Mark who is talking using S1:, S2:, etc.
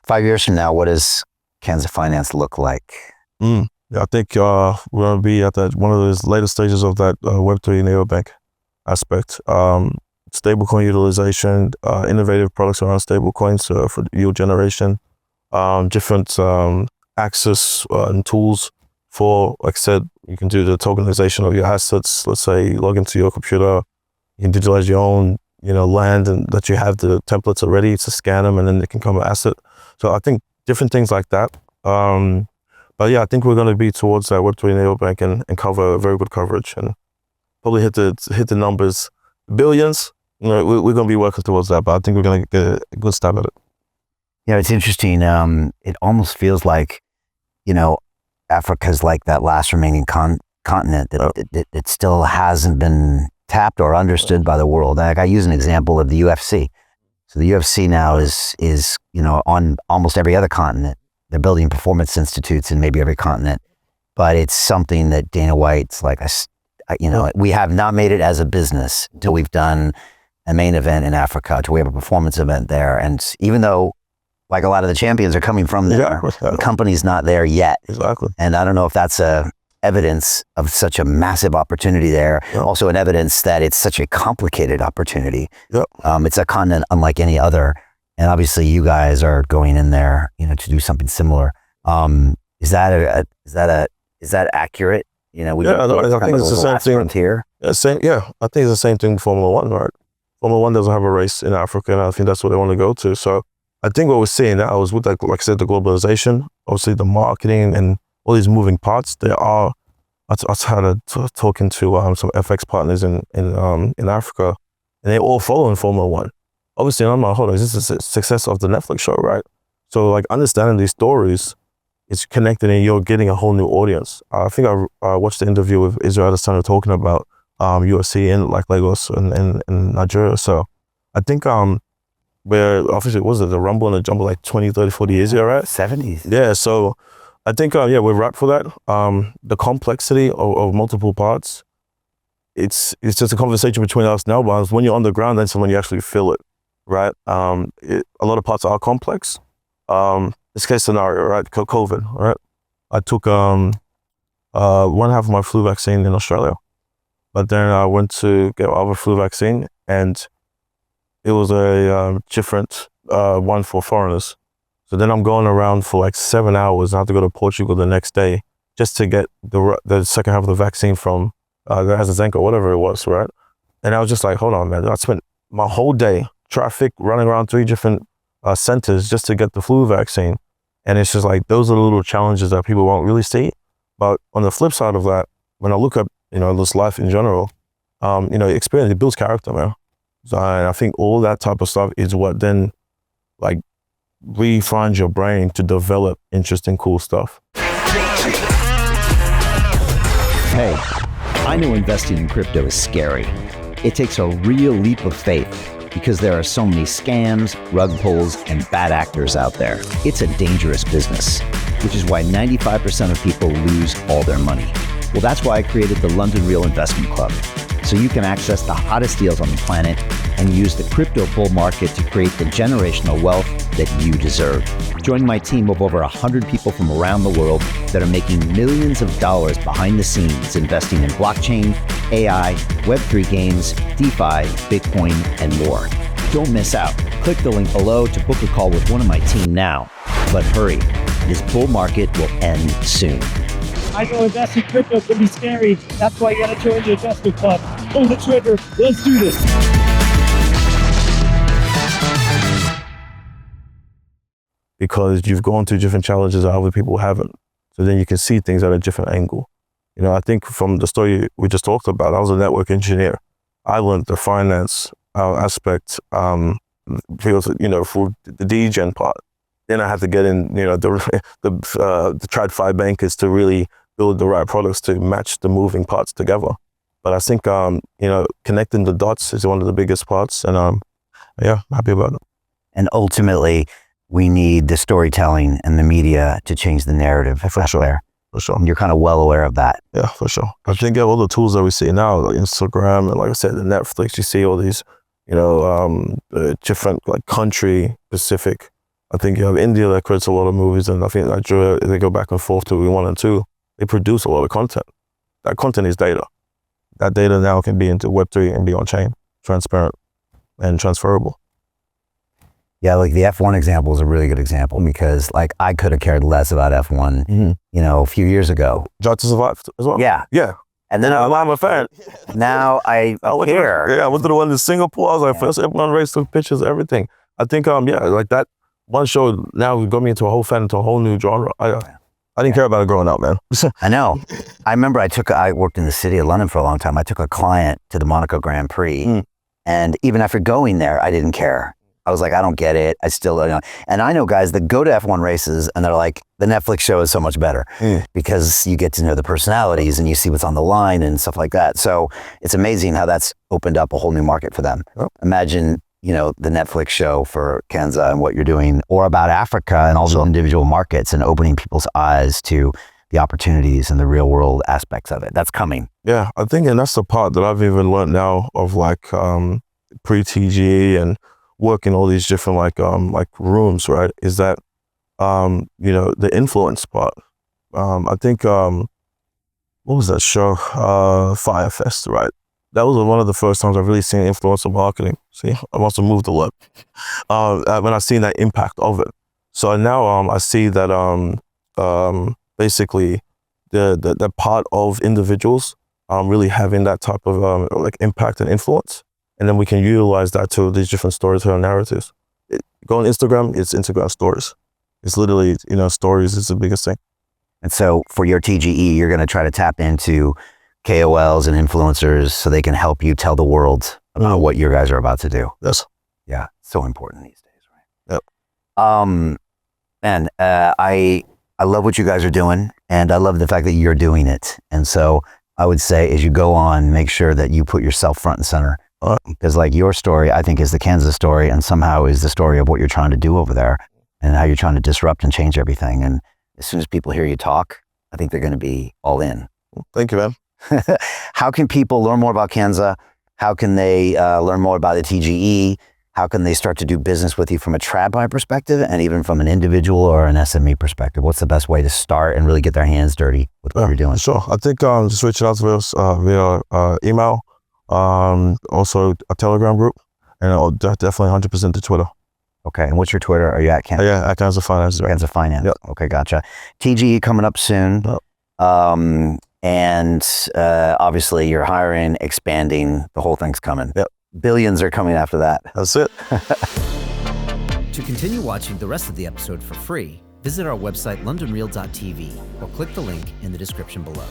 S1: 5 years from now, what does Canza Finance look like?
S2: Yeah, I think we're going to be at one of those later stages of that Web3 NeoBank aspect. Stablecoin utilization, innovative products around stablecoins for yield generation, different access and tools for, like I said, you can do the tokenization of your assets. Let's say you log into your computer, you can digitalize your own, land, and that you have the templates already to scan them, and then they can become an asset. So I think different things like that. But yeah, I think we're going to be towards that Web3 NeoBank and cover very good coverage and probably hit the numbers, billions. We're going to be working towards that, but I think we're going to get a good stab at it.
S1: It's interesting. It almost feels like, Africa's like that last remaining continent that it still hasn't been tapped or understood by the world. Like I use an example of the UFC. So the UFC now is on almost every other continent. They're building performance institutes in maybe every continent, but it's something that Dana White's like, we have not made it as a business until we've done a main event in Africa, till we have a performance event there. And even though, like a lot of the champions are coming from there, the company's not there yet.
S2: Exactly.
S1: And I don't know if that's evidence of such a massive opportunity there. Yep. Also an evidence that it's such a complicated opportunity.
S2: Yep.
S1: It's a continent unlike any other. And obviously you guys are going in there, to do something similar. Is that accurate?
S2: I think it's the same thing.
S1: Frontier.
S2: I think it's the same thing with Formula One, right? Formula One doesn't have a race in Africa, and I think that's what they want to go to. So I think what we're seeing now is with, like I said, the globalization, obviously the marketing and all these moving parts. I had talking to some FX partners in Africa, and they all follow in Formula One. Obviously, I'm like, hold on, is this the success of the Netflix show, right? So like understanding these stories, it's connected and you're getting a whole new audience. I think I watched the interview with Israel Adesanya talking about UFC in like Lagos and Nigeria. So I think where obviously was it the Rumble and the Jumble like 20, 30, 40 years ago, right?
S1: 70s.
S2: Yeah, so I think we're right for that. The complexity of multiple parts, it's just a conversation between us now, but when you're on the ground, that's when you actually feel it, right? A lot of parts are complex. This case scenario, right? COVID, right? I took 1/2 of my flu vaccine in Australia, but then I went to get other flu vaccine, and it was a different one for foreigners. So then I'm going around for like 7 hours. I have to go to Portugal the next day just to get the second half of the vaccine from the AstraZeneca, whatever it was, right? And I was just like, hold on, man. I spent my whole day traffic running around 3 different centers just to get the flu vaccine. And it's just like, those are the little challenges that people won't really see. But on the flip side of that, when I look at, this life in general, experience, it builds character, man. So I think all that type of stuff is what then like refines your brain to develop interesting, cool stuff.
S3: Hey, I know investing in crypto is scary. It takes a real leap of faith because there are so many scams, rug pulls, and bad actors out there. It's a dangerous business, which is why 95% of people lose all their money. Well, that's why I created the London Real Investment Club, so you can access the hottest deals on the planet and use the crypto bull market to create the generational wealth that you deserve. Join my team of over 100 people from around the world that are making millions of dollars behind the scenes investing in blockchain, AI, Web3 games, DeFi, Bitcoin, and more. Don't miss out. Click the link below to book a call with one of my team now. But hurry, this bull market will end soon.
S4: I know investing in crypto can be scary. That's why you gotta join the investment club. Pull the trigger. Let's do this.
S2: Because you've gone through different challenges that other people haven't. So then you can see things at a different angle. I think from the story we just talked about, I was a network engineer. I learned the finance aspect, for the degen part. Then I had to get in, the TradFi bankers to really build the right products to match the moving parts together. But I think, connecting the dots is one of the biggest parts, and happy about it.
S1: And ultimately, we need the storytelling and the media to change the narrative.
S2: For sure.
S1: There.
S2: For sure.
S1: And you're kind of well aware of that.
S2: Yeah, for sure. I think all the tools that we see now, like Instagram, and like I said, the Netflix, you see all these, different like country specific I think you have India that creates a lot of movies, and I think Nigeria, they go back and forth to 1 and 2. They produce a lot of content. That content is data. That data now can be into Web3 and be on chain, transparent and transferable.
S1: Yeah, like the F1 example is a really good example because like I could have cared less about F1, you know, a few years ago.
S2: Drive to Survive as well.
S1: Yeah.
S2: Yeah.
S1: And then
S2: I'm a fan.
S1: now I care.
S2: Yeah, I went to the one in Singapore. I was like, first F1 race, took pictures, everything. I think, like that one show now got me into a whole fan, into a whole new genre. I didn't care about it growing up, man.
S1: I know. I remember I worked in the city of London for a long time. I took a client to the Monaco Grand Prix. And even after going there, I didn't care. I was like, I don't get it. I still don't know. And I know guys that go to F1 races and they're like, the Netflix show is so much better because you get to know the personalities and you see what's on the line and stuff like that. So it's amazing how that's opened up a whole new market for them. Oh. Imagine, you know, the Netflix show for Canza and what you're doing, or about Africa and all the individual markets and opening people's eyes to the opportunities and the real world aspects of it. That's coming.
S2: Yeah, I think, and that's the part that I've even learned now of like pre-TGE and working all these different like rooms, right? Is that, you know, the influence part. I think, what was that show? Firefest, right? That was one of the first times I've really seen influencer marketing. See, I must have moved a lot when I seen that impact of it. So now I see that basically the part of individuals really having that type of like impact and influence. And then we can utilize that to these different storytelling narratives. Go on Instagram, it's Instagram stories. It's literally, you know, stories is the biggest thing.
S1: And so for your TGE, you're going to try to tap into KOLs and influencers so they can help you tell the world about what you guys are about to do.
S2: Yes.
S1: Yeah, so important these days, right?
S2: Yep.
S1: And I love what you guys are doing, and I love the fact that you're doing it. And so I would say as you go on, make sure that you put yourself front and center. Because like your story, I think is the Canza story, and somehow is the story of what you're trying to do over there and how you're trying to disrupt and change everything. And as soon as people hear you talk, I think they're going to be all in.
S2: Thank you, man.
S1: How can people learn more about Canza? How can they learn more about the TGE? How can they start to do business with you from a TradFi perspective and even from an individual or an SME perspective? What's the best way to start and really get their hands dirty with what you're doing?
S2: Sure. I think just reaching out to us via email, also a Telegram group, and definitely 100% to Twitter.
S1: Okay, and what's your Twitter? Are you at Canza?
S2: Yeah, at Canza Finance. Right.
S1: Canza Finance.
S2: Yep.
S1: Okay, gotcha. TGE coming up soon. Yep. And obviously you're hiring, expanding, the whole thing's coming.
S2: Yep.
S1: Billions are coming after that.
S2: That's it.
S5: To continue watching the rest of the episode for free, visit our website londonreal.tv or click the link in the description below.